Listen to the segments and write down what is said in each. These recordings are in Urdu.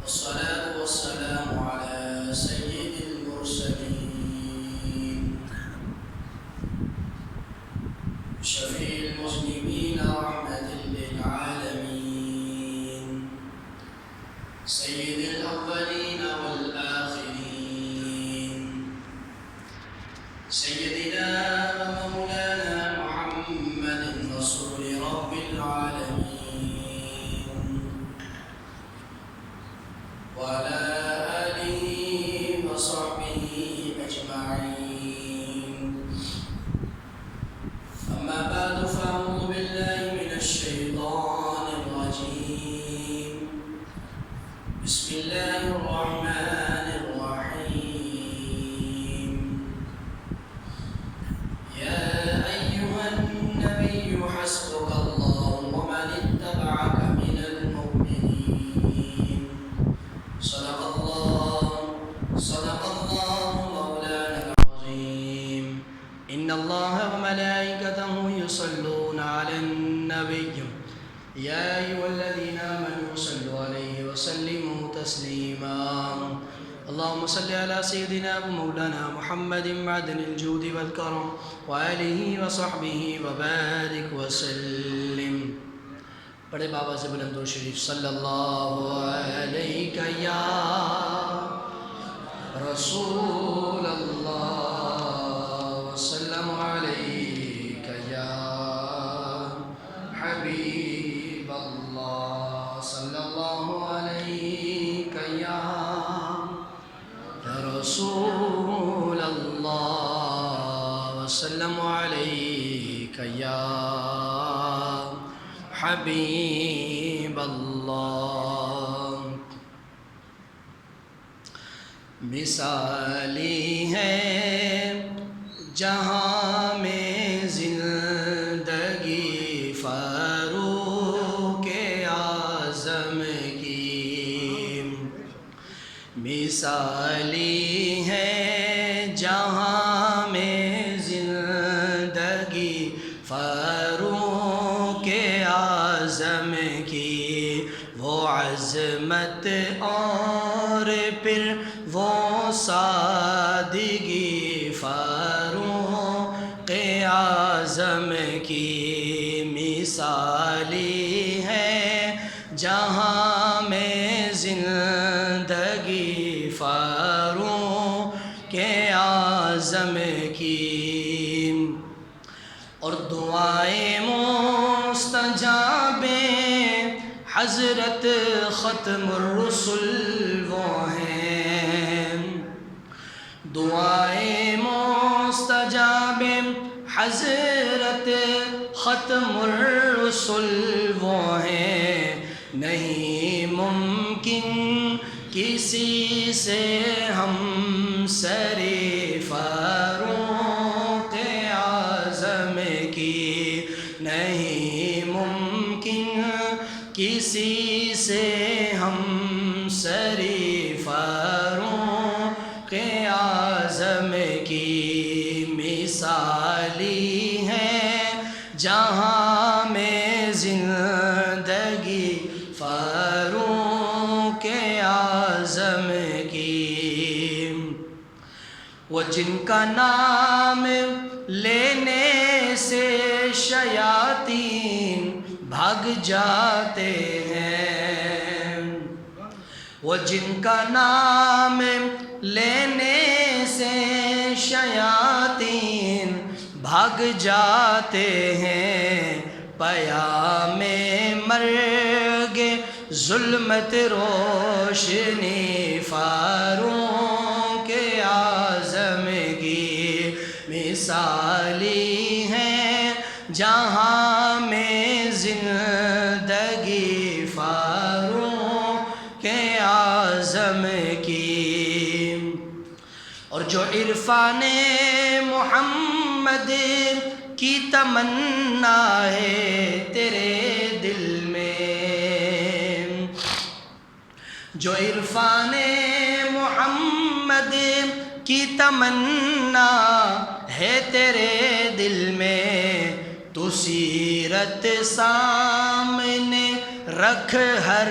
والصلاة والسلام على سيد المرسلين شفيع المذنبين رحمة للعالمين سيد الأولين والآخرين سيدنا ومولانا محمد رسول رب العالمين وعلى آله وصحبه أجمعين. أما بعد فأعوذ بالله من الشيطان الرجيم. بسم الله الرحمن الرحيم. يا أيها النبي حسبك الله ومن اتبعك من المؤمنين. صدق الله مولانا العظيم. إن الله وملائكته يصلون على النبي يا أيها الذين آمنوا صلوا عليه وسلموا تسليما. اللهم صل على سيدنا ومولانا محمد معدن الجود والكرم وآله وصحبه وبارك وسلم. بڑے بابا سے بلند و شریف صلی اللہ علیہ یا رسول اللہ وسلم علیہ یا حبیب اللہ صلی اللہ علیہ یا رسول اللہ وسلم علیہ یا حبیب اللہ. مثالی ہے جہاں میں زندگی فاروق اعظم کی. مثالی ہے جہاں میں زندگی فاروق اعظم کی. وہ عظمت اور پھر وہ سادگی فاروق اعظم کی. مثالی ہے جہاں میں زندگی فاروق اعظم کی. اور دعائیں مستجاب حضرت ختم الرسل وہ ہیں. دعائیں مستجاب حضرت ختم الرسل وہ ہیں. نہیں ممکن کسی سے ہم سرِ فاروق اعظم کی. نہیں ممکن کسی سے ہم سرِ فاروق اعظم کی. مثالی ہے جہاں میں زندگی فاروق اعظم کی. وہ جن کا نام لینے سے شیاطین بھاگ جاتے ہیں. وہ جن کا نام لینے سے شیاطین بھاگ جاتے ہیں. پیام مرگ ظلمت روشنی فاروق اعظم کی. مثالی ہے جہاں میں زندگی فاروق اعظم کی. اور جو عرفان محمد کی تمنا ہے تیرے دل میں. جو عرفان محمد کی تمنا ہے تیرے دل میں. تو سیرت سامنے رکھ ہر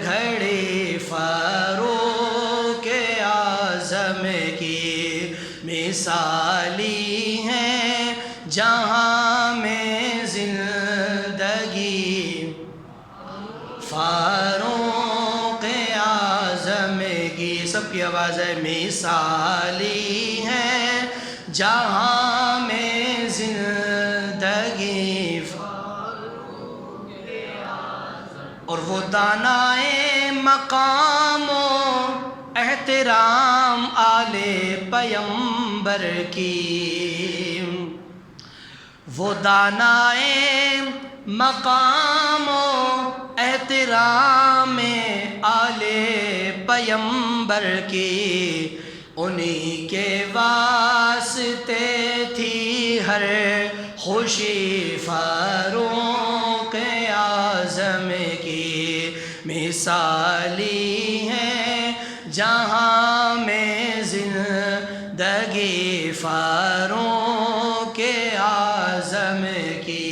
گھڑی مثالی ہیں جہاں میں زندگی فاروق اعظم کی. سب کی آواز ہے. مثالی ہیں جہاں میں زندگی اور وہ دانائے مقام و احترام آل پیمبر کی. وہ دانائے مقام و احترام آل پیمبر کی. انہی کے واسطے تھی ہر خوشی فاروق اعظم کی. مثالی ہیں جہاں میں زندگی فاروق اعظم کی.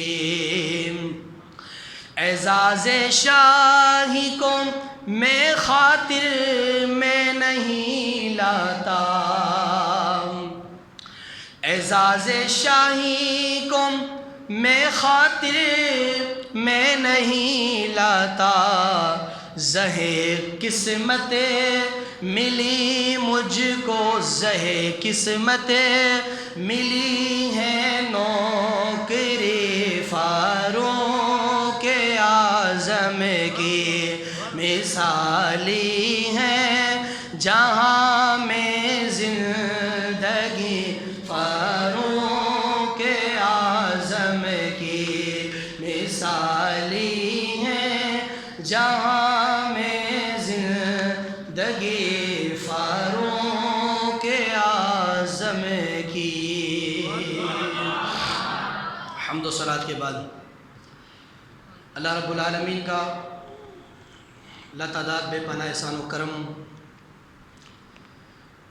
اعزاز شاہی کو میں خاطر میں نہیں لاتا. اعزاز شاہی کو میں خاطر میں نہیں لاتا. زہے قسمت ملی مجھ کو زہے قسمت ملی ہے نوکری فاروق اعظم کی. مثالی ہیں جہاں میں زندگی فاروق اعظم کی. مثالی ہیں جہاں میں زندگی فاروق اعظم کی. حمد و صلات کے بعد اللہ رب العالمین کا لاتعداد بے پناہ احسان و کرم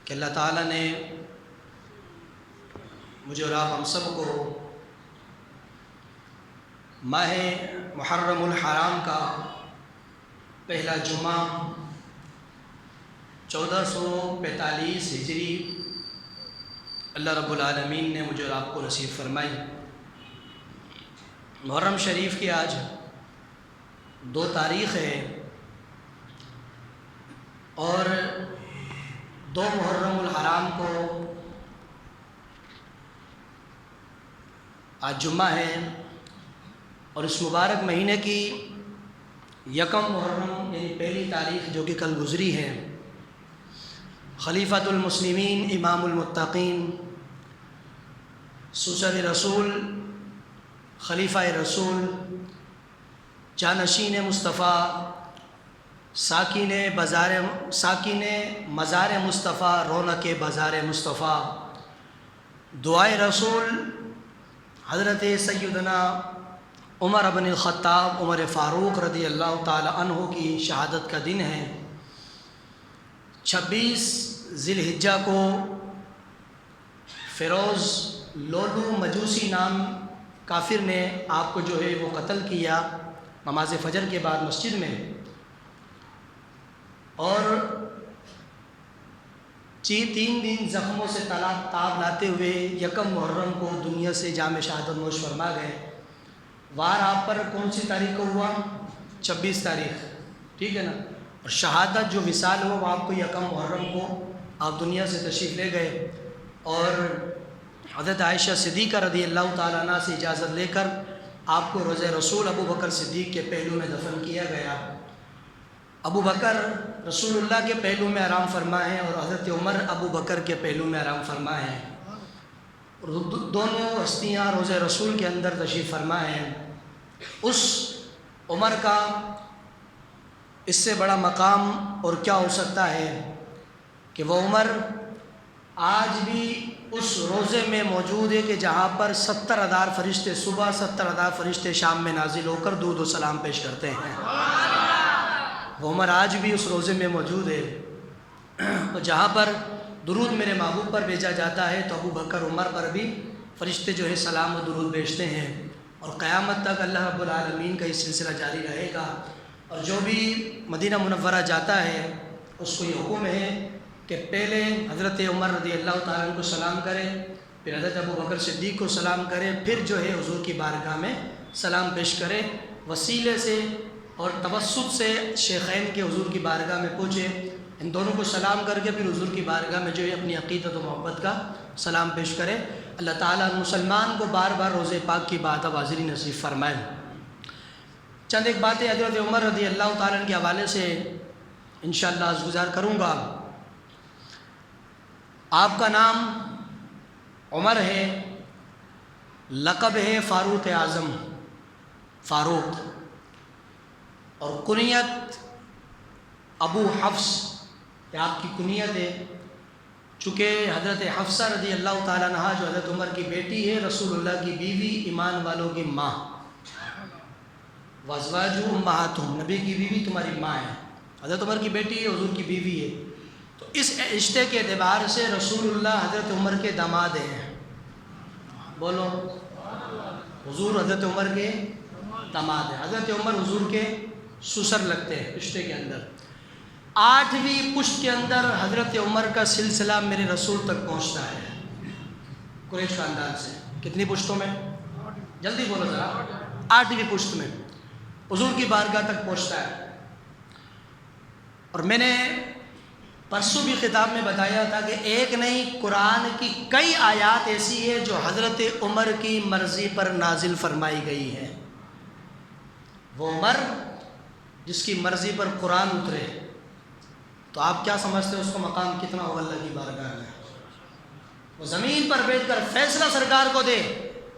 کہ اللہ تعالیٰ نے مجھے اور آپ ہم سب کو ماہ محرم الحرام کا پہلا جمعہ 1445 ہجری اللہ رب العالمین نے مجھے اور آپ کو نصیب فرمائی. محرم شریف کی آج 2 تاریخ ہے اور 2 محرم الحرام کو آج جمعہ ہے اور اس مبارک مہینے کی 1 محرم یعنی پہلی تاریخ جو کہ کل گزری ہے خلیفۃ المسلمین امام المتقین سسر رسول خلیفہ رسول جانشین مصطفیٰ ساکین مزار مصطفیٰ رونق بازار مصطفیٰ دعائے رسول حضرت سیدنا عمر بن الخطاب عمر فاروق رضی اللہ تعالی عنہ کی شہادت کا دن ہے. 26 ذی الحجہ کو فیروز لولو مجوسی نام کافر نے آپ کو جو ہے وہ قتل کیا نماز فجر کے بعد مسجد میں اور 3 دن زخموں سے تاب لاتے ہوئے 1 محرم کو دنیا سے جام شہادت نوش فرما گئے. وار آپ پر کون سی تاریخ کو ہوا؟ 26 تاریخ. ٹھیک ہے نا. اور شہادت جو وصال ہوا وہ آپ کو 1 محرم کو آپ دنیا سے تشریف لے گئے اور حضرت عائشہ صدیقہ رضی اللہ تعالیٰ عنہ سے اجازت لے کر آپ کو روضہ رسول ابو بکر صدیق کے پہلو میں دفن کیا گیا. ابو بکر رسول اللہ کے پہلو میں آرام فرما ہے اور حضرت عمر ابو بکر کے پہلو میں آرام فرما ہے. دونوں ہستیاں روضہ رسول کے اندر تشریف فرما ہیں. اس عمر کا اس سے بڑا مقام اور کیا ہو سکتا ہے کہ وہ عمر آج بھی اس روزے میں موجود ہے کہ جہاں پر 70,000 فرشتے صبح 70,000 فرشتے شام میں نازل ہو کر درود و سلام پیش کرتے ہیں. وہ عمر آج بھی اس روزے میں موجود ہے. تو جہاں پر درود میرے محبوب پر بھیجا جاتا ہے تو ابو بکر عمر پر بھی فرشتے جو ہے سلام و درود بھیجتے ہیں اور قیامت تک اللہ رب العالمین کا یہ سلسلہ جاری رہے گا. اور جو بھی مدینہ منورہ جاتا ہے اس کو یہ حکم ہے کہ پہلے حضرت عمر رضی اللہ تعالیٰ عنہ کو سلام کرے، پھر حضرت ابو بکر صدیق کو سلام کرے، پھر جو ہے حضور کی بارگاہ میں سلام پیش کرے، وسیلے سے اور توسط سے شیخین کے حضور کی بارگاہ میں پہنچے، ان دونوں کو سلام کر کے پھر حضور کی بارگاہ میں جو ہے اپنی عقیدت و محبت کا سلام پیش کرے۔ اللہ تعالیٰ مسلمان کو بار بار روزے پاک کی بات حاضری نصیب فرمائے۔ چند ایک باتیں حضرت عمر رضی اللہ تعالیٰ عنہ کے حوالے سے انشاءاللہ عرض گزار کروں گا۔ آپ کا نام عمر ہے، لقب ہے فاروق اعظم، فاروق، اور کنیت ابو حفص، کہ آپ کی کنیت ہے، چونکہ حضرت حفصہ رضی اللہ تعالیٰ عنہ جو حضرت عمر کی بیٹی ہے، رسول اللہ کی بیوی، ایمان والوں کی ماں، وازواجہ امہاتہم، نبی کی بیوی تمہاری ماں ہے، حضرت عمر کی بیٹی ہے، حضور کی بیوی ہے، تو اس رشتے کے اعتبار سے رسول اللہ حضرت عمر کے داماد ہیں۔ بولو، حضور حضرت عمر کے داماد ہیں، حضرت عمر حضور کے سسر لگتے ہیں رشتے کے اندر۔ 8ویں پشت کے اندر حضرت عمر کا سلسلہ میرے رسول تک پہنچتا ہے، قریش خاندان سے۔ کتنی پشتوں میں؟ جلدی بولو ذرا۔ 8ویں پشت میں حضور کی بارگاہ تک پہنچتا ہے۔ اور میں نے پرسوں بھی خطاب میں بتایا تھا کہ ایک نہیں، قرآن کی کئی آیات ایسی ہے جو حضرت عمر کی مرضی پر نازل فرمائی گئی ہے۔ وہ عمر جس کی مرضی پر قرآن اترے، تو آپ کیا سمجھتے ہیں اس کو مقام کتنا ہوگا اللہ کی بارگاہ میں؟ وہ زمین پر بیٹھ کر فیصلہ سرکار کو دے،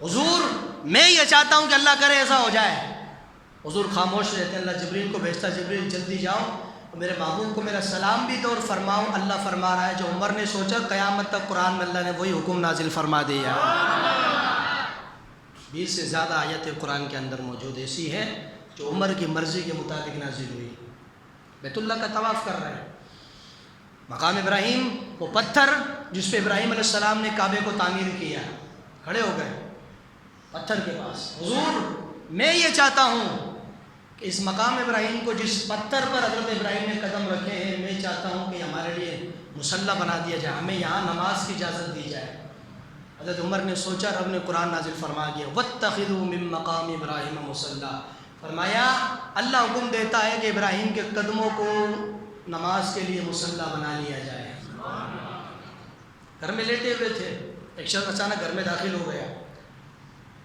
حضور میں یہ چاہتا ہوں کہ اللہ کرے ایسا ہو جائے، حضور خاموش رہتے ہیں، اللہ جبریل کو بھیجتا، جبریل جلدی جاؤ میرے محبوب کو میرا سلام بھی دو اور فرماؤ اللہ فرما رہا ہے جو عمر نے سوچا قیامت تک قرآن میں اللہ نے وہی حکم نازل فرما دیا۔ 20 سے زیادہ آیتیں قرآن کے اندر موجود ایسی ہیں جو عمر کی مرضی کے مطابق نازل ہوئی۔ بیت اللہ کا طواف کر رہے ہیں، مقام ابراہیم، وہ پتھر جس پہ ابراہیم علیہ السلام نے کعبے کو تعمیر کیا، کھڑے ہو گئے پتھر کے پاس، حضور میں یہ چاہتا ہوں کہ اس مقام ابراہیم کو جس پتھر پر حضرت ابراہیم نے قدم رکھے ہیں، میں چاہتا ہوں کہ ہمارے لیے مصلی بنا دیا جائے، ہمیں یہاں نماز کی اجازت دی جائے۔ حضرت عمر نے سوچا، رب نے قرآن نازل فرما دیا، وَاتَّخِذُوا مِن مَّقَامِ إِبْرَاهِيمَ مُصَلًّى، فرمایا اللہ حکم دیتا ہے کہ ابراہیم کے قدموں کو نماز کے لیے مصلی بنا لیا جائے۔ گھر میں لیٹے ہوئے تھے، ایک شخص اچانک گھر میں داخل ہو گیا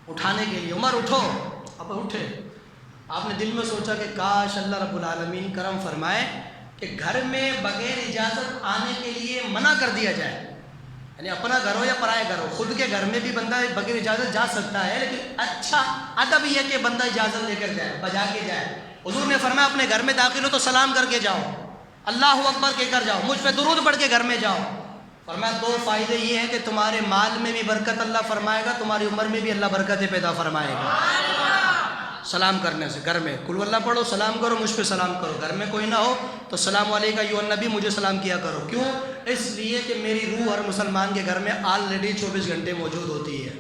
اٹھانے کے لیے، عمر اٹھو، اب اٹھے۔ آپ نے دل میں سوچا کہ کاش اللہ رب العالمین کرم فرمائے کہ گھر میں بغیر اجازت آنے کے لیے منع کر دیا جائے، یعنی اپنا گھر ہو یا پرائے گھر ہو، خود کے گھر میں بھی بندہ بغیر اجازت جا سکتا ہے، لیکن اچھا ادب یہ کہ بندہ اجازت لے کر جائے، بجا کے جائے۔ حضور نے فرمایا اپنے گھر میں داخل ہو تو سلام کر کے جاؤ، اللہ اکبر کہہ کر جاؤ، مجھ پہ درود پڑھ کے گھر میں جاؤ۔ فرمایا 2 فائدے یہ ہیں کہ تمہارے مال میں بھی برکت اللہ فرمائے گا، تمہاری عمر میں بھی اللہ برکتیں پیدا فرمائے گا۔ سلام کرنے سے گھر میں قل اللہ پڑھو، سلام کرو، مجھ پہ سلام کرو، گھر میں کوئی نہ ہو تو السلام علیکم ایھا النبی مجھے سلام کیا کرو۔ کیوں؟ اس لیے کہ میری روح ہر مسلمان کے گھر میں آلریڈی 24 گھنٹے موجود ہوتی ہے۔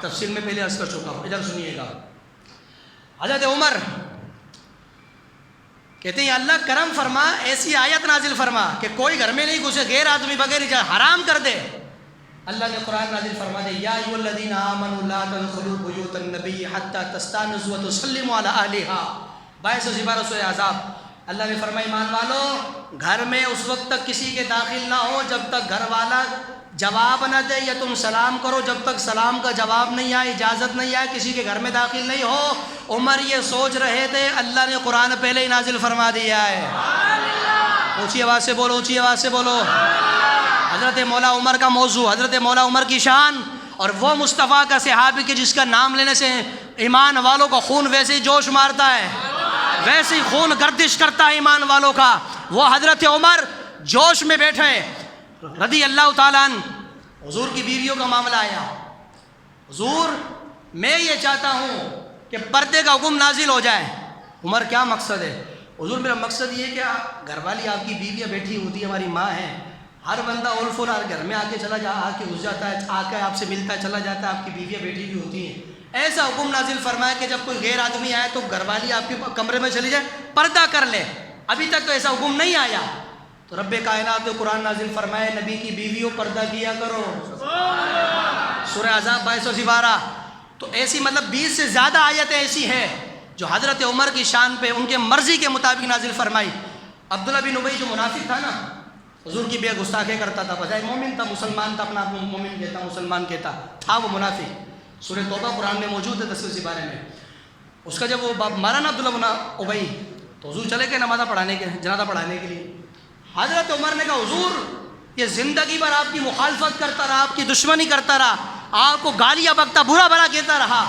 تفصیل میں پہلے عرض کر چکا ہوں، ادھر سنیے گا۔ حضرت عمر کہتے ہیں اللہ کرم فرما، ایسی آیت نازل فرما کہ کوئی گھر میں نہیں گھسے، غیر آدمی بغیر اجازت حرام کر دے۔ اللہ نے قرآن نازل فرما دے، یا ایھا الذین آمنوا لا تدخلوا بیوت النبی حتی تستأنسوا وتسلموا علی اہلہا، 22 سپارہ سورہ احزاب۔ اللہ نے فرمایا ایمان والو گھر میں اس وقت تک کسی کے داخل نہ ہو جب تک گھر والا جواب نہ دے، یا تم سلام کرو جب تک سلام کا جواب نہیں آئے، اجازت نہیں آئے، کسی کے گھر میں داخل نہیں ہو۔ عمر یہ سوچ رہے تھے، اللہ نے قرآن پہلے ہی نازل فرما دیا ہے۔ اونچی آواز سے بولو، اونچی آواز سے بولو۔ حضرت مولا عمر کا موضوع، حضرت مولا عمر کی شان، اور وہ مصطفیٰ کا صحابی کہ جس کا نام لینے سے ایمان والوں کا خون ویسے ہی جوش مارتا ہے، ویسے ہی خون گردش کرتا ہے ایمان والوں کا، وہ حضرت عمر جوش میں بیٹھے رضی اللہ تعالیٰ عنہ۔ حضور کی بیویوں کا معاملہ آیا، حضور میں یہ چاہتا ہوں کہ پردے کا حکم نازل ہو جائے۔ عمر کیا مقصد ہے؟ حضور میرا مقصد یہ کہ گھر والی آپ کی بیویاں بیٹھی ہوتی ہیں، ہماری ماں ہیں، ہر بندہ اول فول گھر میں آ کے چلا آ کے گھس جاتا ہے، آ کے آپ سے ملتا ہے چلا جاتا ہے، آپ کی بیویاں بیٹھی بھی ہوتی ہیں۔ ایسا حکم نازل فرمایا کہ جب کوئی غیر آدمی آئے تو گھر والی آپ کے کمرے میں چلی جائے، پردہ کر لے۔ ابھی تک تو ایسا حکم نہیں آیا، تو رب کائنات نے قرآن نازل فرمائے نبی کی بیویوں پردہ کیا کرو، سورہ احزاب 2212. تو ایسی مطلب 20 سے زیادہ آیتیں ایسی ہیں جو حضرت عمر کی شان پہ ان کے مرضی کے مطابق نازل فرمائی. عبداللہ بن ابی جو منافق تھا نا، حضور کی بے گستاخی کرتا تھا، بجائے مومن تھا، مسلمان تھا، اپنا آپ مومن کہتا، مسلمان کہتا تھا، وہ منافق. سورہ توبہ قرآن میں موجود ہے 10ویں سپارے میں. اس کا جب وہ باپ مارا نا عبداللہ بن ابی، تو حضور چلے گئے نمازہ پڑھانے کے، جنازہ پڑھانے کے لیے. حضرت عمر نے کہا حضور یہ زندگی بھر آپ کی مخالفت کرتا رہا، آپ کی دشمنی کرتا رہا، آپ کو گالیاں بکتا، برا بھلا کہتا رہا،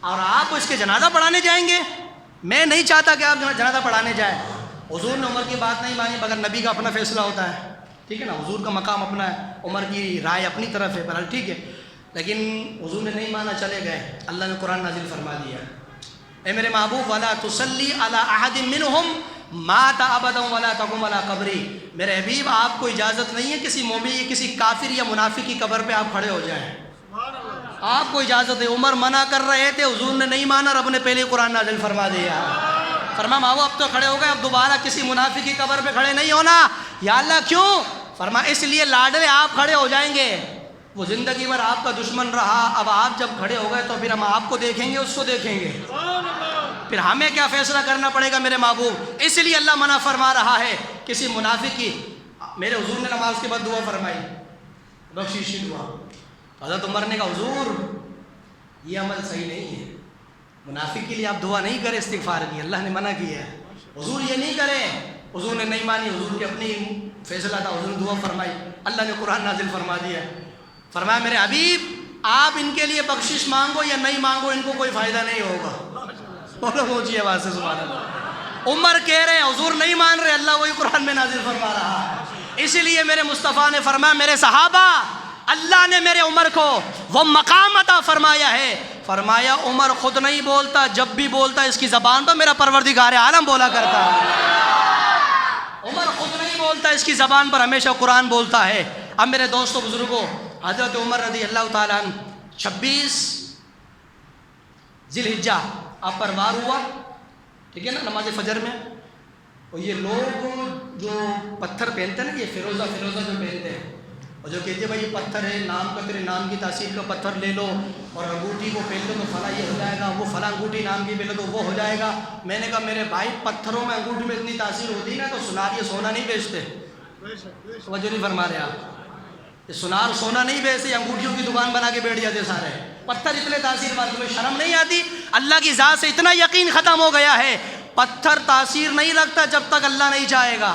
اور آپ اس کے جنازہ پڑھانے جائیں گے؟ میں نہیں چاہتا کہ آپ جنازہ پڑھانے جائیں. حضور نے عمر کی بات نہیں مانی، مگر نبی کا اپنا فیصلہ ہوتا ہے، ٹھیک ہے نا، حضور کا مقام اپنا ہے، عمر کی رائے اپنی طرف ہے، بہرحال ٹھیک ہے. لیکن حضور نے نہیں مانا، چلے گئے. اللہ نے قرآن نازل فرما دیا، اے میرے محبوب ولا تصلی علی احد منہم مات ابدا ولا تقم علی قبری. میرے حبیب آپ کو اجازت نہیں ہے کسی مومن، کسی کافر یا منافق کی قبر پہ آپ کھڑے ہو جائیں، آپ کو اجازت ہے. عمر منع کر رہے تھے، حضور نے نہیں مانا، رب نے پہلے قرآن نازل فرما دیا. فرما ماؤ اب تو کھڑے ہو گئے، اب دوبارہ کسی منافق کی قبر پہ کھڑے نہیں ہونا. یا اللہ کیوں؟ فرما اس لیے لاڈلے آپ کھڑے ہو جائیں گے، وہ زندگی بھر آپ کا دشمن رہا، اب آپ جب کھڑے ہو گئے تو پھر ہم آپ کو دیکھیں گے، اس کو دیکھیں گے، پھر ہمیں کیا فیصلہ کرنا پڑے گا میرے محبوب. اس لیے اللہ منع فرما رہا ہے کسی منافق کی. میرے حضور نے نماز کے بعد دعا فرمائی، بخشش کی دعا. حضرت عمر نے کہا حضور یہ عمل صحیح نہیں ہے، منافق کے لیے آپ دعا نہیں کریں استغفار کی، اللہ نے منع کیا ہے. حضور یہ نہیں کریں. حضور نے نہیں مانی، حضور کی اپنی فیصلہ تھا، حضور نے دعا فرمائی، اللہ نے قرآن نازل فرما دیا. فرمایا میرے حبیب آپ ان کے لیے بخشش مانگو یا نہیں مانگو، ان کو کوئی فائدہ نہیں ہوگا. بولو اونچی آواز سے سبحان اللہ. عمر کہہ رہے ہیں، حضور نہیں مان رہے، اللہ وہی قرآن میں نازل فرما رہا ہے. اسی لیے میرے مصطفیٰ نے فرمایا میرے صحابہ، اللہ نے میرے عمر کو وہ مقام عطا فرمایا ہے. فرمایا عمر خود نہیں بولتا، جب بھی بولتا اس کی زبان پر میرا پروردگار عالم بولا کرتا ہے. عمر خود نہیں بولتا، اس کی زبان پر ہمیشہ قرآن بولتا ہے. اب میرے دوستو بزرگوں، حضرت عمر رضی اللہ تعالیٰ عنہ 26 ذی الحجہ آپ پر وار ہوا، ٹھیک ہے نا، نماز فجر میں. اور یہ لوگ جو پتھر پہنتے ہیں نا، یہ فیروزہ جو پہنتے ہیں، اور جو کہتے ہیں بھائی یہ پتھر ہے، نام کا تیرے نام کی تاثیر کا پتھر لے لو، اور انگوٹھی کو پہن لو تو فلاں یہ ہو جائے گا، وہ فلاں انگوٹھی نام کی پہن لو تو وہ ہو جائے گا. میں نے کہا میرے بھائی پتھروں میں انگوٹھی میں اتنی تاثیر ہوتی نا تو سنار یہ سونا نہیں بیچتے. توجہ نہیں فرما رہے آپ، یہ سنار سونا نہیں بیچتے، انگوٹھیوں کی دکان بنا کے بیٹھ جاتے سارے. پتھر اتنے تاثیر والے، تمہیں شرم نہیں آتی؟ اللہ کی ذات سے اتنا یقین ختم ہو گیا ہے، پتھر تاثیر نہیں رکھتا جب تک اللہ نہیں چاہے گا.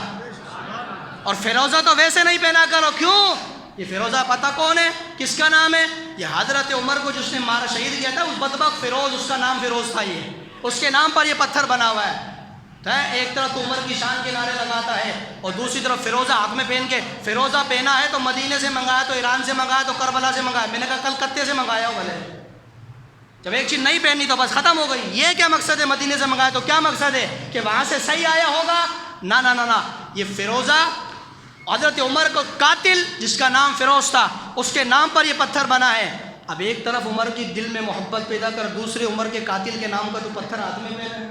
اور فیروزہ تو ویسے نہیں پہنا کرو. کیوں؟ یہ فیروزہ پتہ کون ہے، کس کا نام ہے؟ یہ حضرت عمر کو جس نے مارا شہید کیا تھا، اس بدبخت فیروز، اس کا نام فیروز تھا. یہ اس کے نام پر یہ پتھر بنا ہوا ہے. ایک طرف عمر کی شان کے نعرے لگاتا ہے اور دوسری طرف فیروزہ ہاتھ میں پہن کے. فیروزہ پہنا ہے تو مدینے سے منگایا، تو ایران سے منگایا، تو کربلا سے منگایا. میں نے کہا کلکتے سے منگایا ہو بھلے. جب ایک چیز نہیں پہنی تو بس ختم ہو گئی. یہ کیا مقصد ہے مدینے سے منگایا؟ تو کیا مقصد ہے کہ وہاں سے صحیح آیا ہوگا؟ نہ نہ نہ، یہ فیروزہ حضرت عمر کو قاتل جس کا نام فیروز تھا، اس کے نام پر یہ پتھر بنا ہے. اب ایک طرف عمر کی دل میں محبت پیدا کر، دوسرے عمر کے قاتل کے نام کا تو پتھر ہاتھ میں پہنا ہے.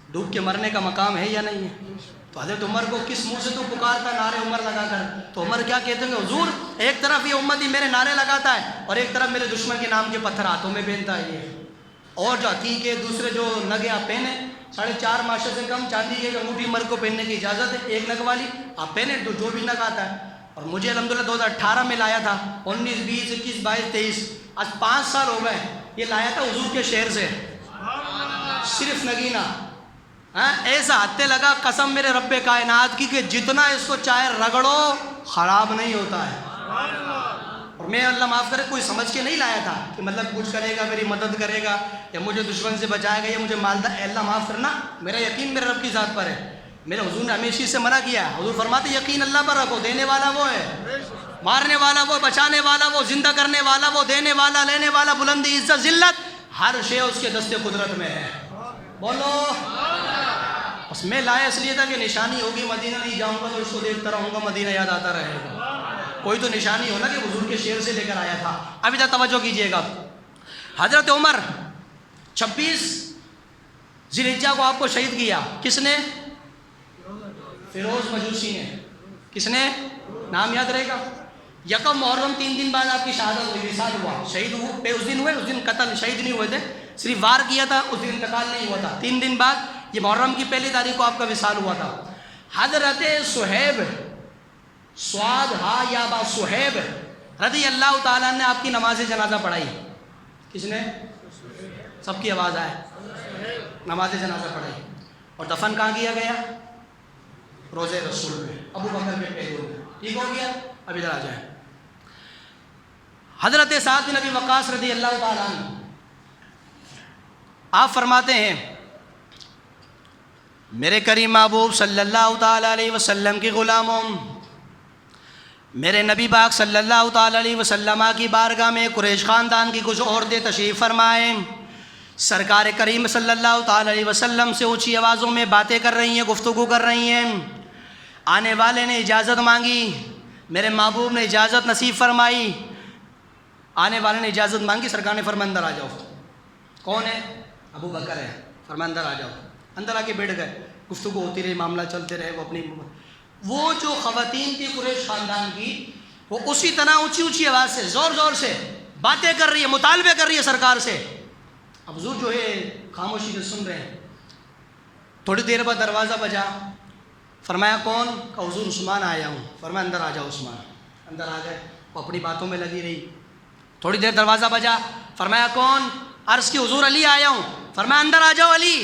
ڈوب کے مرنے کا مقام ہے یا نہیں ہے؟ تو حضرت عمر کو کس منہ سے تو پکارتا نعرے عمر لگا کر؟ تو عمر کیا کہتے ہیں کہ حضور ایک طرف یہ امتی میرے نعرے لگاتا ہے اور ایک طرف میرے دشمن کے نام کے پتھر ہاتھوں میں پہنتا ہے. یہ اور جو عقیقے دوسرے جو نگیں آپ پہنے 4.5 ماشے سے کم چاندی کی انگوٹھی عمر کو پہننے کی اجازت ہے، ایک نگ والی آپ پہنے جو بھی نگ آتا ہے. اور مجھے الحمدللہ 2018 میں لایا تھا، 19 20 21 22 23 آج 5 سال ہو گئے. یہ لایا تھا حضور کے شہر سے، صرف نگینہ. ایسا ہاتھے لگا قسم میرے رب کائنات کی کہ جتنا اس کو چاہے رگڑو خراب نہیں ہوتا ہے. اور میں اللہ معاف کرے کوئی سمجھ کے نہیں لایا تھا کہ مطلب کچھ کرے گا، میری مدد کرے گا یا مجھے دشمن سے بچائے گا یا مجھے مالدار. اللہ معاف کرنا، میرا یقین میرے رب کی ذات پر ہے. میرے حضور نے ہمیشہ سے منع کیا ہے. حضور فرماتے یقین اللہ پر رکھو، دینے والا وہ ہے، مارنے والا وہ، بچانے والا وہ، زندہ کرنے والا وہ، دینے والا لینے والا، بلندی عزت ذلت ہر شے اس کے دست قدرت میں ہے. بولو. بس میں لایا اس لیے تھا کہ نشانی ہوگی، مدینہ نہیں جاؤں گا تو اس کو دیکھتا رہوں گا، مدینہ یاد آتا رہے گا. کوئی تو نشانی ہونا کہ حضور کے شعر سے لے کر آیا تھا. اب ادھر توجہ کیجئے گا. حضرت عمر 26 ذی الحجہ کو آپ کو شہید کیا. کس نے؟ فیروز مجوسی نے. کس نے؟ نام یاد رہے گا. یکم محرم 3 دن بعد آپ کی شہادت ہوئی، وصال ہوا. شہید ہوئے اس دن، اس دن قتل شہید نہیں ہوئے تھے، صرف وار کیا تھا، اس دن انتقال نہیں ہوا تھا. 3 دن بعد یہ محرم کی پہلی تاریخ کو آپ کا وصال ہوا تھا. حضرت صہیب، سعاد ہا یا با صہیب رضی اللہ تعالیٰ نے آپ کی نماز جنازہ پڑھائی. کس نے؟ سب کی آواز آئے. نماز جنازہ پڑھائی. اور دفن کہاں کیا گیا؟ روضہ رسول میں، ابو بکر کے پہلو میں. ٹھیک ہو گیا؟ اب ادھر آ جائیں. حضرت سعد بن ابی وقاص رضی اللہ تعالیٰ عنہ آپ فرماتے ہیں میرے کریم محبوب صلی اللہ تعالیٰ علیہ وسلم کے غلاموں، میرے نبی پاک صلی اللہ تعالیٰ علیہ وسلم کی بارگاہ میں قریش خاندان کی کچھ عورتیں تشریف فرمائیں. سرکار کریم صلی اللہ تعالیٰ علیہ وسلم سے اونچی آوازوں میں باتیں کر رہی ہیں، گفتگو کر رہی ہیں. آنے والے نے اجازت مانگی، میرے محبوب نے اجازت نصیب فرمائی. آنے والے نے اجازت مانگی، سرکار نے فرمایا اندر آ جاؤ. کون ہے؟ ابو بکر ہے. فرمایا اندر آ جاؤ. اندر آ کے بیٹھ گئے. گفتگو ہوتی رہی، معاملہ چلتے رہے. وہ جو خواتین تھی قریش خاندان کی، وہ اسی طرح اونچی اونچی آواز سے زور زور سے باتیں کر رہی ہے، مطالبے کر رہی ہے سرکار سے. اب حضور جو ہے خاموشی سے سن رہے ہیں. تھوڑی دیر بعد دروازہ بجا. فرمایا کون؟ کہ حضور عثمان آیا ہوں. فرمایا اندر آ جاؤ عثمان. اندر آ گئے. وہ اپنی باتوں میں لگی رہی. تھوڑی دیر دروازہ بجا. فرمایا کون؟ عرض کی حضور علی آیا ہوں. فرمایا اندر آ جاؤ علی.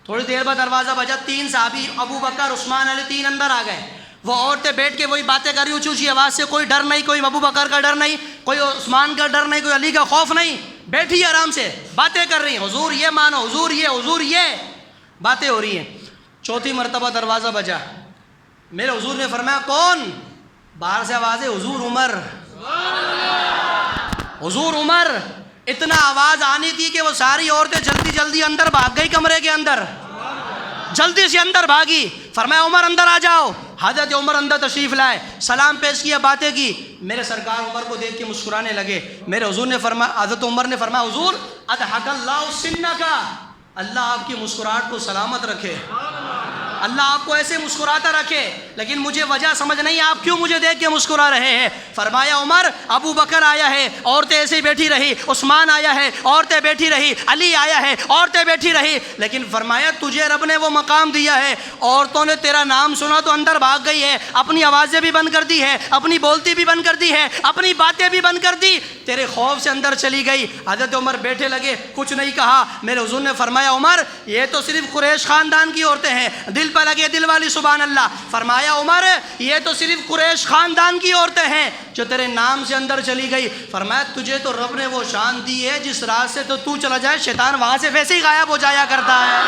تھوڑی دیر بعد دروازہ بجا. 3 صحابی ابو بکر، عثمان، علی 3 اندر آ گئے. وہ عورتیں بیٹھ کے وہی باتیں کر رہی اونچی اونچی آواز سے. کوئی ڈر نہیں، کوئی ابو بکر کا ڈر نہیں، کوئی عثمان کا ڈر نہیں، کوئی علی کا خوف نہیں. بیٹھی آرام سے باتیں کر رہی ہیں. حضور یہ مانو، حضور یہ، حضور یہ، باتیں ہو رہی ہیں. چوتھی مرتبہ دروازہ بجا. میرے حضور نے فرمایا کون؟ باہر سے آواز ہے حضور عمر. حضور عمر. اتنا آواز آنی تھی کہ وہ ساری عورتیں جلدی جلدی اندر بھاگ گئی. کمرے کے اندر جلدی سے اندر بھاگی. فرمایا عمر اندر آ جاؤ. حضرت عمر اندر تشریف لائے، سلام پیش کیا، باتیں کی. میرے سرکار عمر کو دیکھ کے مسکرانے لگے. میرے حضور نے فرمایا، حضرت عمر نے فرمایا حضور اضحک اللہ سنک، اللہ آپ کی مسکراہٹ کو سلامت رکھے، اللہ آپ کو ایسے مسکراتا رکھے. لیکن مجھے وجہ سمجھ نہیں، آپ کیوں مجھے دیکھ کے مسکرا رہے ہیں؟ فرمایا عمر ابو بکر آیا ہے، عورتیں ایسے ہی بیٹھی رہی. عثمان آیا ہے، عورتیں بیٹھی رہی. علی آیا ہے، عورتیں بیٹھی رہی. لیکن فرمایا تجھے رب نے وہ مقام دیا ہے، عورتوں نے تیرا نام سنا تو اندر بھاگ گئی ہے، اپنی آوازیں بھی بند کر دی ہے، اپنی بولتی بھی بند کر دی ہے، اپنی باتیں بھی بند کر دی، تیرے خوف سے اندر چلی گئی. حضرت عمر بیٹھے لگے، کچھ نہیں کہا. میرے حضور نے فرمایا عمر یہ تو صرف قریش خاندان کی عورتیں ہیں، دل پہ لگے دل والی سبحان اللہ. فرمایا عمر یہ تو صرف قریش خاندان کی عورتیں ہیں جو تیرے نام سے اندر چلی گئی. فرمایا تجھے تو رب نے وہ شان دی ہے جس راہ سے تو چلا جائے شیطان وہاں سے ویسے ہی غائب ہو جایا کرتا ہے.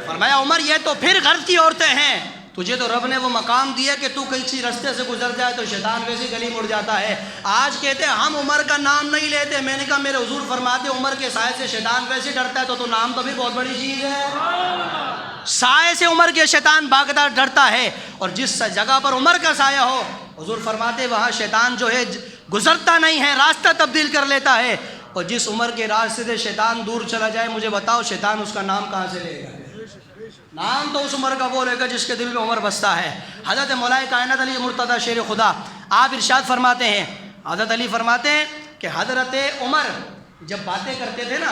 فرمایا عمر یہ تو پھر غرض کی عورتیں ہیں، تجھے تو رب نے وہ مقام دیا کہ تو کسی رستے سے گزر جائے تو شیطان ویسے گلی مڑ جاتا ہے. آج کہتے ہیں ہم عمر کا نام نہیں لیتے. میں نے کہا میرے حضور فرماتے عمر کے سائے سے شیطان ویسے ڈرتا ہے تو نام تو بھی بہت بڑی چیز ہے. سائے سے عمر کے شیطان بھاگتا ڈرتا ہے، اور جس جگہ پر عمر کا سایہ ہو حضور فرماتے وہاں شیطان جو ہے گزرتا نہیں ہے، راستہ تبدیل کر لیتا ہے. اور جس عمر کے راستے سے شیطان دور چلا جائے مجھے بتاؤ شیطان اس کا نام کہاں سے لے گا؟ نام تو اس عمر کا وہ لے گا جس کے دل میں عمر بستا ہے. حضرت مولا کائنات علی مرتضیٰ شیر خدا آپ ارشاد فرماتے ہیں، حضرت علی فرماتے ہیں کہ حضرت عمر جب باتیں کرتے تھے نا،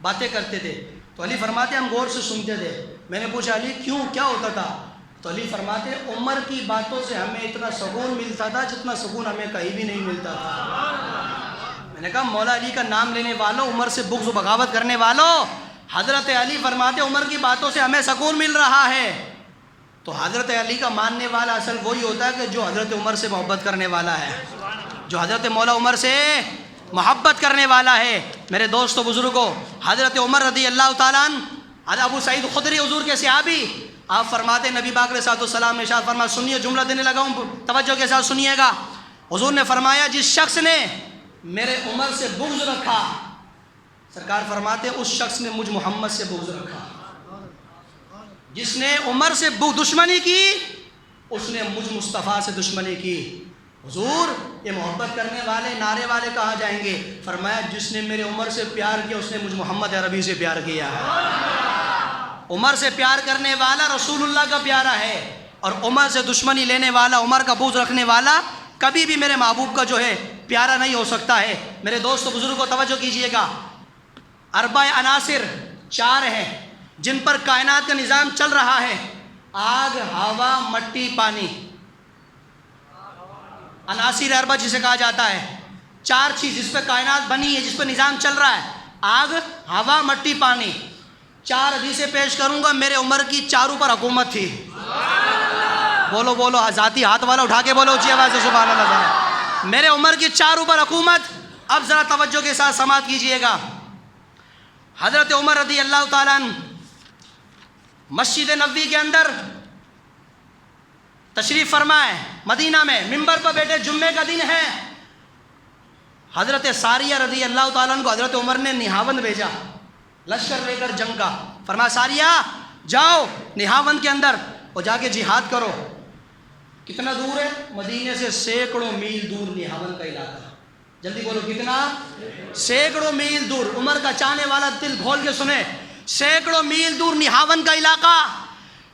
باتیں کرتے تھے تو علی فرماتے ہم غور سے سنتے تھے. میں نے پوچھا علی کیوں، کیا ہوتا تھا؟ تو علی فرماتے عمر کی باتوں سے ہمیں اتنا سکون ملتا تھا جتنا سکون ہمیں کہیں بھی نہیں ملتا تھا. میں نے کہا مولا علی کا نام لینے والوں، عمر سے بغض و بغاوت کرنے والوں، حضرت علی فرماتے عمر کی باتوں سے ہمیں سکون مل رہا ہے. تو حضرت علی کا ماننے والا اصل وہی ہوتا ہے کہ جو حضرت عمر سے محبت کرنے والا ہے، جو حضرت مولا عمر سے محبت کرنے والا ہے. میرے دوستو بزرگوں، حضرت عمر رضی اللہ تعالیٰ عنہ، حضرت ابو سعید خدری حضور کے صحابی، آپ فرماتے نبی پاک علیہ السلام نے ارشاد فرمایا، سنیے جملہ دینے لگا ہوں توجہ کے ساتھ سنیے گا. حضور نے فرمایا جس شخص نے میرے عمر سے بغض رکھا، سرکار فرماتے اس شخص نے مجھ محمد سے بغض رکھا. جس نے عمر سے دشمنی کی اس نے مجھ مصطفیٰ سے دشمنی کی. حضور یہ محبت کرنے والے نعرے والے کہاں جائیں گے؟ فرمایا جس نے میرے عمر سے پیار کیا اس نے مجھ محمد عربی سے پیار کیا ہے. عمر سے پیار کرنے والا رسول اللہ کا پیارا ہے، اور عمر سے دشمنی لینے والا، عمر کا بغض رکھنے والا کبھی بھی میرے محبوب کا جو ہے پیارا نہیں ہو سکتا ہے. میرے دوستو بزرگوں توجہ کیجئے گا، اربع عناصر 4 ہیں جن پر کائنات کا نظام چل رہا ہے: آگ، ہوا، مٹی، پانی. عناصر اربع جسے کہا جاتا ہے، 4 چیز جس پہ کائنات بنی ہے، جس پہ نظام چل رہا ہے: آگ، ہوا، مٹی، پانی. 4 حدیثیں پیش کروں گا. میرے عمر کی چاروں پر حکومت تھی. بولو بولو، ذاتی ہاتھ والا اٹھا کے بولو اونچی آواز سے سبحان اللہ ذرا. میرے عمر کی چاروں پر حکومت. اب ذرا توجہ کے ساتھ سماعت کیجئے گا. حضرت عمر رضی اللہ تعالیٰ عنہ مسجد نبوی کے اندر تشریف فرمائے، مدینہ میں منبر پر بیٹھے، جمعے کا دن ہے. حضرت ساریہ رضی اللہ تعالیٰ عنہ کو حضرت عمر نے نہاوند بھیجا لشکر لے کر جنگ کا. فرمایا ساریہ جاؤ نہاوند کے اندر اور جا کے جہاد کرو. کتنا دور ہے؟ مدینے سے سینکڑوں میل دور نہاوند کا علاقہ. جلدی بولو کتنا؟ سینکڑوں میل دور. عمر کا چاہنے والا دل کھول کے سنے، سینکڑوں میل دور نہاوند کا علاقہ.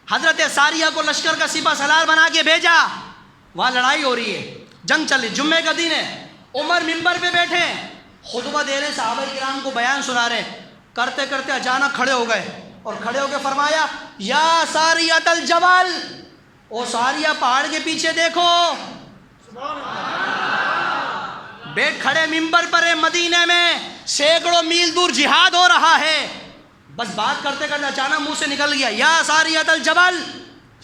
حضرت ساریہ کو لشکر کا سپہ سالار بنا کے بھیجا. وہاں لڑائی ہو رہی ہے، جنگ چل رہی، جمعے کا دن ہے. عمر منبر پہ بیٹھے خطبہ دے رہے، صحابہ کرام کو بیان سنا رہے. کرتے کرتے اچانک کھڑے ہو گئے اور کھڑے ہو کے فرمایا یا ساریۃ الجبل، او ساریہ پہاڑ کے پیچھے دیکھو. بیٹھ کھڑے منبر پر مدینے میں، سینکڑوں میل دور جہاد ہو رہا ہے. بس بات کرتے کرتے اچانک منہ سے نکل گیا یا ساریۃ الجبل،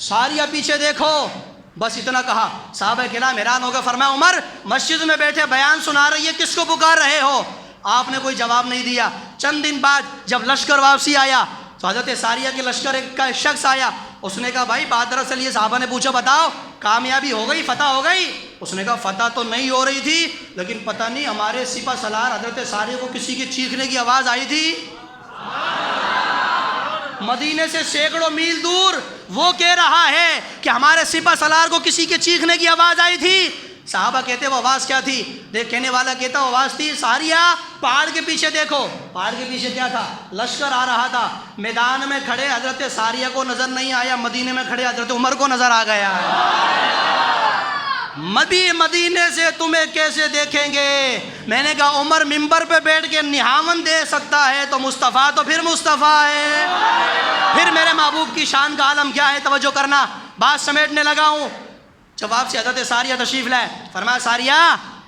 ساریہ پیچھے دیکھو. بس اتنا کہا. صحابہ کرام حیران ہو گئے. فرمایا عمر مسجد میں بیٹھے بیان سنا رہی ہے، کس کو پکار رہے ہو؟ آپ نے کوئی جواب نہیں دیا. چند دن بعد جب لشکر واپسی آیا تو حضرت ساریہ کے لشکر کا ایک شخص آیا. اس نے کہا بھائی بات دراصل یہ. صحابہ نے پوچھا بتاؤ کامیابی ہو گئی، فتح ہو گئی؟ اس نے کہا فتح تو نہیں ہو رہی تھی، لیکن پتہ نہیں ہمارے سپہ سالار حضرت ساریہ کو کسی کے چیخنے کی آواز آئی تھی. مدینے سے سینکڑوں میل دور وہ کہہ رہا ہے کہ ہمارے سپہ سالار کو کسی کے چیخنے کی آواز آئی تھی. صحابہ کہتے وہ آواز کیا تھی؟ دیکھ کہنے والا کہتا وہ آواز تھی ساریہ پہاڑ کے پیچھے دیکھو. پہاڑ کے پیچھے کیا تھا؟ لشکر آ رہا تھا. میدان میں کھڑے حضرت ساریہ کو نظر نہیں آیا، مدینے میں کھڑے حضرت عمر کو نظر آ گیا. مدینے سے تمہیں کیسے دیکھیں گے؟ میں نے کہا عمر منبر پہ بیٹھ کے نہاون دے سکتا ہے تو مصطفیٰ تو پھر مصطفیٰ ہے. پھر میرے محبوب کی شان کا عالم کیا ہے؟ توجہ کرنا، بات سمیٹنے لگا ہوں. جواب سے حضرت ساریہ تشریف لائے. فرمایا ساریہ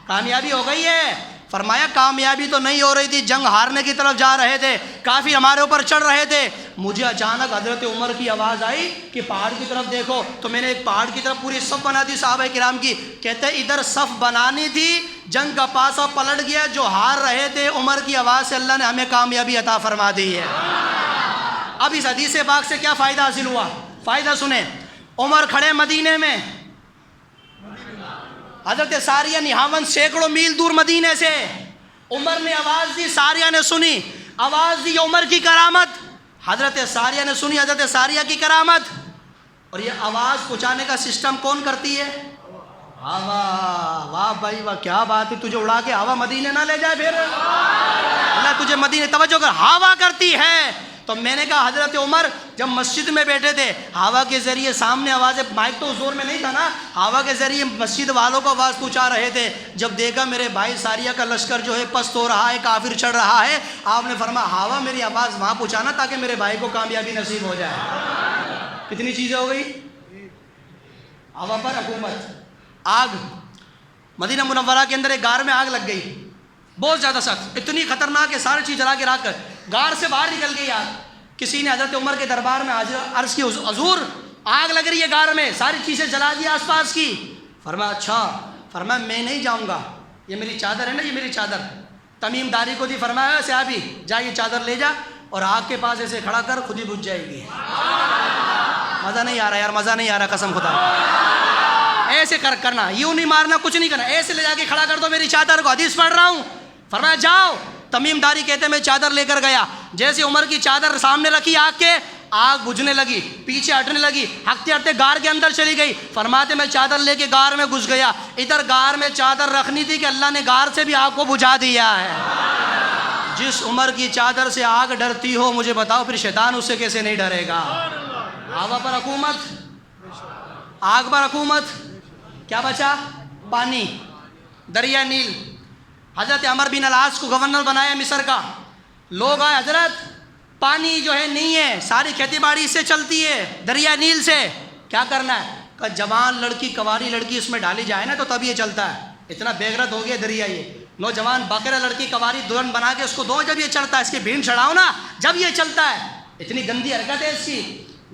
کامیابی ہو گئی ہے؟ فرمایا کامیابی تو نہیں ہو رہی تھی، جنگ ہارنے کی طرف جا رہے تھے، کافی ہمارے اوپر چڑھ رہے تھے. مجھے اچانک حضرت عمر کی آواز آئی کہ پہاڑ کی طرف دیکھو، تو میں نے ایک پہاڑ کی طرف پوری صف بنا دی صحابہ کرام کی. کہتے ادھر صف بنانی تھی، جنگ کا پاسا پلٹ گیا، جو ہار رہے تھے عمر کی آواز سے اللہ نے ہمیں کامیابی عطا فرما دی ہے. اب اس حدیث پاک سے کیا فائدہ حاصل ہوا؟ فائدہ سنیں. عمر کھڑے مدینے میں، حضرت ساریہ نہاون سینکڑوں میل دور مدینے سے. عمر نے آواز دی، ساریہ نے سنی. آواز دی عمر کی کرامت، حضرت ساریہ نے سنی حضرت ساریہ کی کرامت. اور یہ آواز پہنچانے کا سسٹم کون کرتی ہے؟ ہوا. واہ بھائی واہ، کیا بات ہے. تجھے اڑا کے ہوا مدینے نہ لے جائے پھر؟ اللہ تجھے مدینے، توجہ کر، ہوا کرتی ہے. تو میں نے کہا حضرت عمر جب مسجد میں بیٹھے تھے ہوا کے ذریعے سامنے آوازیں، مائک تو زور میں نہیں تھا نا، ہوا کے ذریعے مسجد والوں کو آواز پہنچا رہے تھے. جب دیکھا میرے بھائی ساریہ کا لشکر جو ہے پست ہو رہا ہے، کافر چڑھ رہا ہے، آپ نے فرمایا ہوا میری آواز وہاں پہنچانا تاکہ میرے بھائی کو کامیابی نصیب ہو جائے. کتنی چیزیں ہو گئی؟ ہوا پر حکومت. آگ، مدینہ منورہ کے اندر ایک غار میں آگ لگ گئی، بہت زیادہ سخت، اتنی خطرناک ہے، ساری چیز جلا کے راکھ کر غار سے باہر نکل گئی آگ. کسی نے حضرت عمر کے دربار میں عرض کی حضور آگ لگ رہی ہے غار میں، ساری چیزیں جلا دی آس پاس کی. فرمایا اچھا. فرمایا میں نہیں جاؤں گا، یہ میری چادر ہے نا، یہ میری چادر تمیم داری کو دی. فرمایا صحابی جا یہ چادر لے جا اور آگ کے پاس ایسے کھڑا کر، خود ہی بجھ جائے گی. مزہ نہیں آ رہا یار، مزہ نہیں آ رہا قسم خدا. ایسے کرنا، یوں نہیں مارنا، کچھ نہیں کرنا، ایسے لے جا کے کھڑا کر دو میری چادر کو، حدیث پڑھ رہا ہوں. فرمایا جاؤ. تمیم داری کہتے میں چادر لے کر گیا. جیسے عمر کی چادر سامنے رکھی آگ کے، آگ بجھنے لگی، پیچھے ہٹنے لگی، ہٹتے ہٹتے غار کے اندر چلی گئی۔ فرماتے میں چادر لے کے غار میں گھس گیا، ادھر غار میں چادر رکھنی تھی کہ اللہ نے غار سے بھی آگ کو بجھا دیا ہے۔ جس عمر کی چادر سے آگ ڈرتی ہو، مجھے بتاؤ پھر شیطان اس سے کیسے نہیں ڈرے گا؟ ہوا پر حکومت، آگ پر حکومت، کیا بچا؟ پانی، دریا نیل۔ حضرت عمر بن العاص کو گورنر بنایا مصر کا۔ لوگ آئے، حضرت پانی جو ہے نہیں ہے، ساری کھیتی باڑی سے چلتی ہے، دریا نیل سے، کیا کرنا ہے؟ کہ جوان لڑکی، کواری لڑکی اس میں ڈالی جائے نا تو تب یہ چلتا ہے۔ اتنا بےغیرت ہو گیا دریا یہ، نوجوان باقرہ لڑکی کواری دلہن بنا کے اس کو دو، جب یہ چلتا ہے، اس کی بھین چڑھاؤ نا جب یہ چلتا ہے۔ اتنی گندی حرکت ہے اس کی۔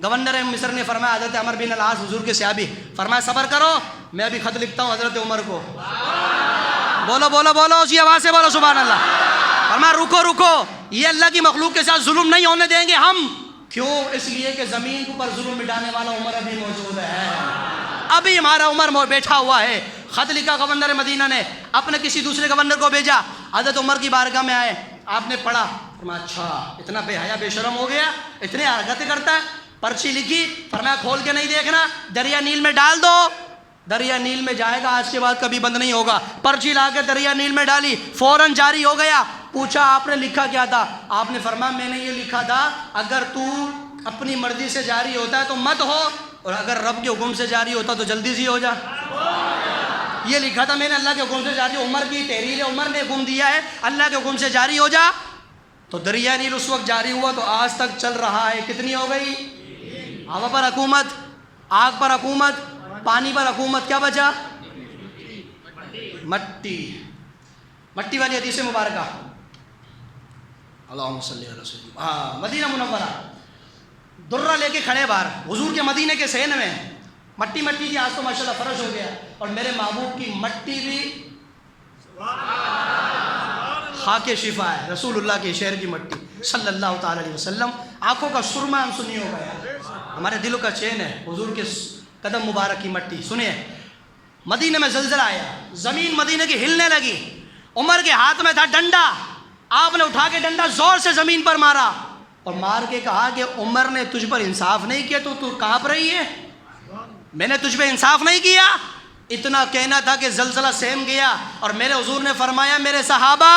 گورنر مصر نے فرمایا، حضرت عمر بن العاص حضور کے صحابی، فرمایا صبر کرو، میں ابھی خط لکھتا ہوں حضرت عمر کو۔ بولو بولو بولو، اسی آواز سے بولو سبحان اللہ۔ فرمایا رکو رکو، یہ اللہ کی مخلوق کے ساتھ ظلم نہیں ہونے دیں گے ہم۔ کیوں؟ اس لیے کہ زمین کے اوپر ظلم مٹانے والا عمر ابھی موجود ہے، ابھی ہمارا عمر بیٹھا ہوا ہے۔ خط لکھا گورنر مدینہ نے، اپنے کسی دوسرے گورنر کو بھیجا، حضرت عمر کی بارگاہ میں آئے، آپ نے پڑھا، فرمایا اچھا اتنا بے حیا بے شرم ہو گیا، اتنے حرکتیں کرتا ہے۔ پرچی لکھی، فرمایا کھول کے نہیں دیکھنا، دریا نیل میں ڈال دو، دریا نیل میں جائے گا، آج کے بعد کبھی بند نہیں ہوگا۔ پرچی لا کے دریا نیل میں ڈالی، فوراً جاری ہو گیا۔ پوچھا آپ نے لکھا کیا تھا؟ آپ نے فرمایا میں نے یہ لکھا تھا، اگر تو اپنی مرضی سے جاری ہوتا ہے تو مت ہو، اور اگر رب کے حکم سے جاری ہوتا تو جلدی سے ہو جا۔ یہ لکھا تھا میں نے، اللہ کے حکم سے جاری، عمر کی تحریر ہے، عمر نے حکم دیا ہے اللہ کے حکم سے جاری ہو جا۔ تو دریا نیل اس وقت جاری ہوا تو آج تک چل رہا ہے۔ کتنی ہو گئی؟ ہوا پر حکومت، آگ پر حکومت، پانی پر حکومت، کیا بچا؟ مٹی، مٹی والی حدیث مبارکہ، اللہم صلی علی سیدنا۔ ہاں، مدینہ منورہ، درہ لے کے کھڑے باہر حضور کے مدینے کے صحن میں، مٹی مٹی تھی، آج تو ماشاءاللہ فرش ہو گیا، اور میرے محبوب کی مٹی بھی خاک شفا ہے، رسول اللہ کے شہر کی مٹی صلی اللہ تعالی علیہ وسلم۔ آنکھوں کا سرما ہم سنی ہو گیا، ہمارے دلوں کا چین ہے حضور کے قدم مبارک کی مٹی۔ سنیے، مدینے میں زلزلہ آیا، زمین مدینے کی ہلنے لگی، عمر کے ہاتھ میں تھا ڈنڈا، آپ نے اٹھا کے ڈنڈا زور سے زمین پر مارا اور مار کے کہا کہ عمر نے تجھ پر انصاف نہیں کیا تو کانپ رہی ہے، میں نے تجھ پہ انصاف نہیں کیا۔ اتنا کہنا تھا کہ زلزلہ سہم گیا، اور میرے حضور نے فرمایا میرے صحابہ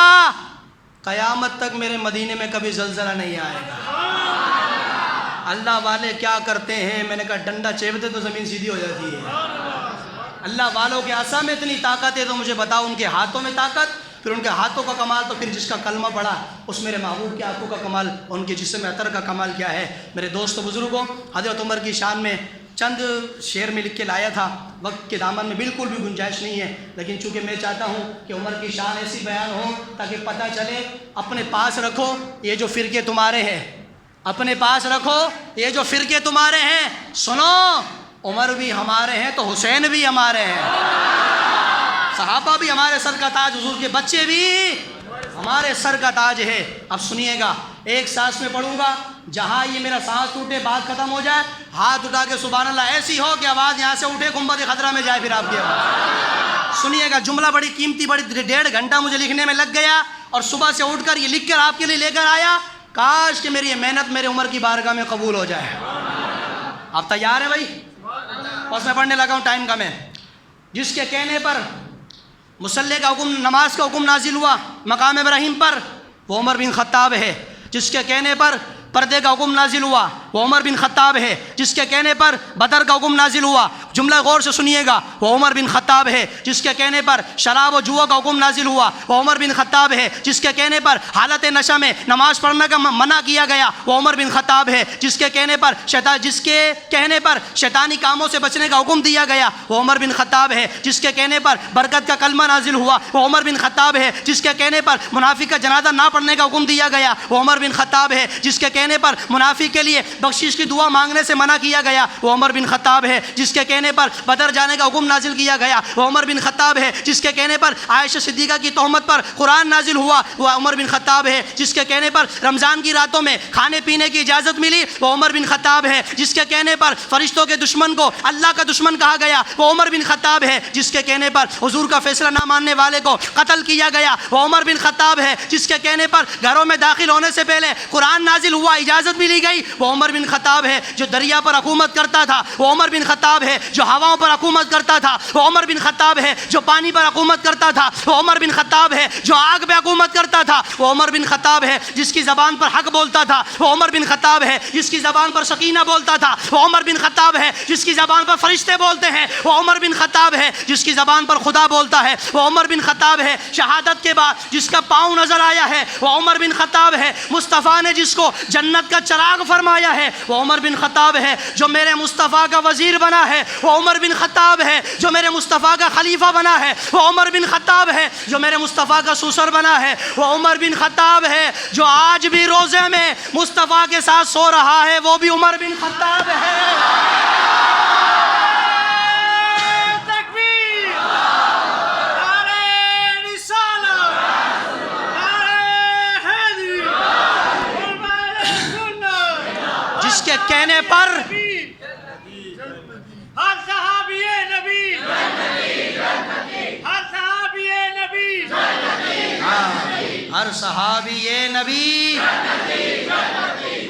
قیامت تک میرے مدینے میں کبھی زلزلہ نہیں آئے گا۔ اللہ والے کیا کرتے ہیں، میں نے کہا ڈنڈا چیبتے تو زمین سیدھی ہو جاتی ہے۔ اللہ والوں کے عصا میں اتنی طاقت ہے تو مجھے بتاؤ ان کے ہاتھوں میں طاقت، پھر ان کے ہاتھوں کا کمال، تو پھر جس کا کلمہ پڑھا اس میرے محبوب کے آنکھوں کا کمال، ان کے جسم عطر کا کمال کیا ہے۔ میرے دوست و بزرگوں، حضرت عمر کی شان میں چند شعر میں لکھ کے لایا تھا، وقت کے دامن میں بالکل بھی گنجائش نہیں ہے، لیکن چونکہ میں چاہتا ہوں کہ عمر کی شان ایسی بیان ہو تاکہ پتہ چلے، اپنے پاس رکھو یہ جو فرقے تمہارے ہیں، اپنے پاس رکھو یہ جو فرقے تمہارے ہیں، سنو عمر بھی ہمارے ہیں تو حسین بھی ہمارے ہیں، صحابہ بھی ہمارے سر کا تاج، حضور کے بچے بھی ہمارے سر کا تاج ہے۔ اب سنیے گا، ایک سانس میں پڑھوں گا، جہاں یہ میرا سانس ٹوٹے بات ختم ہو جائے، ہاتھ اٹھا کے سبحان اللہ ایسی ہو کہ آواز یہاں سے اٹھے گنبد خضرا میں جائے، پھر آپ کی آواز سنیے گا۔ جملہ بڑی قیمتی، بڑی 1.5 گھنٹہ مجھے لکھنے میں لگ گیا، اور صبح سے اٹھ کر یہ لکھ کر آپ کے لیے لے کر آیا، کاش کہ میری یہ محنت میرے عمر کی بارگاہ میں قبول ہو جائے۔ آپ تیار ہیں بھائی؟ بس میں پڑھنے لگا ہوں، ٹائم کم ہے۔ جس کے کہنے پر مصلی کا حکم، نماز کا حکم نازل ہوا مقام ابراہیم پر، وہ عمر بن خطاب ہے۔ جس کے کہنے پر پردے کا حکم نازل ہوا وہ عمر بن خطاب ہے۔ جس کے کہنے پر بدر کا حکم نازل ہوا، جملہ غور سے سنیے گا، وہ عمر بن خطاب ہے۔ جس کے کہنے پر شراب و جوا کا حکم نازل ہوا وہ عمر بن خطاب ہے۔ جس کے کہنے پر حالت نشہ میں نماز پڑھنے کا منع کیا گیا وہ عمر بن خطاب ہے۔ جس کے کہنے پر شیطانی کاموں سے بچنے کا حکم دیا گیا وہ عمر بن خطاب ہے۔ جس کے کہنے پر برکت کا کلمہ نازل ہوا وہ عمر بن خطاب ہے۔ جس کے کہنے پر منافق کا جنازہ نہ پڑھنے کا حکم دیا گیا وہ عمر بن خطاب ہے۔ جس کے کہنے پر منافق کے لیے بخشش کی دعا مانگنے سے منع کیا گیا وہ عمر بن خطاب ہے۔ جس کے کہنے پر بدر جانے کا حکم نازل کیا گیا وہ عمر بن خطاب ہے۔ جس کے کہنے پر عائشہ صدیقہ کی تہمت پر قرآن نازل ہوا وہ عمر بن خطاب ہے۔ جس کے کہنے پر رمضان کی راتوں میں کھانے پینے کی اجازت ملی وہ عمر بن خطاب ہے۔ جس کے کہنے پر فرشتوں کے دشمن کو اللہ کا دشمن کہا گیا وہ عمر بن خطاب ہے۔ جس کے کہنے پر حضور کا فیصلہ نہ ماننے والے کو قتل کیا گیا وہ عمر بن خطاب ہے۔ جس کے کہنے پر گھروں میں داخل ہونے سے پہلے قرآن نازل ہوا، اجازت بھی لی گئی وہ عمر بن خطاب ہے جو دریا پر حکومت کرتا تھا، وہ عمر بن خطاب ہے جو ہواؤں پر حکومت کرتا تھا، وہ عمر بن خطاب ہے جو پانی پر حکومت کرتا تھا، وہ عمر بن خطاب ہے جو آگ پہ حکومت کرتا تھا، وہ عمر بن خطاب ہے جس کی زبان پر حق بولتا تھا، وہ عمر بن خطاب ہے جس کی زبان پر سکینہ بولتا تھا، وہ عمر بن خطاب ہے جس کی زبان پر فرشتے بولتے ہیں، وہ عمر بن خطاب ہے جس کی زبان پر خدا بولتا ہے، وہ عمر بن خطاب ہے شہادت کے بعد جس کا پاؤں نظر آیا ہے، وہ عمر بن خطاب ہے مصطفیٰ نے جس کو جنت کا چراغ فرمایا ہے، وہ عمر بن خطاب ہے جو میرے مصطفیٰ کا وزیر بنا ہے، وہ عمر بن خطاب ہے جو میرے مصطفیٰ کا خلیفہ بنا ہے، وہ عمر بن خطاب ہے جو میرے مصطفیٰ کا سوسر بنا ہے، وہ عمر بن خطاب ہے جو آج بھی روزے میں مصطفیٰ کے ساتھ سو رہا ہے، وہ بھی عمر بن خطاب ہے۔ جس کے کہنے پر ہر صحابی نبی، ہر صحابی نبی، ہر صحابی نبی،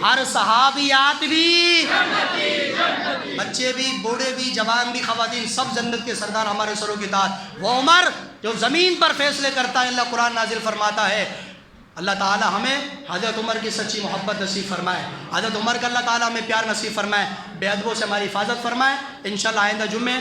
ہر صحابیات بھی، بچے بھی، بوڑھے بھی، جوان بھی، خواتین، سب جنت کے سردار ہمارے سروں کی تاج۔ وہ عمر جو زمین پر فیصلے کرتا ہے، اللہ قرآن نازل فرماتا ہے، اللہ تعالی ہمیں حضرت عمر کی سچی محبت نصیب فرمائے، حضرت عمر کا اللہ تعالی ہمیں پیار نصیب فرمائے، بے ادبوں سے ہماری حفاظت فرمائے۔ انشاءاللہ آئندہ جمعے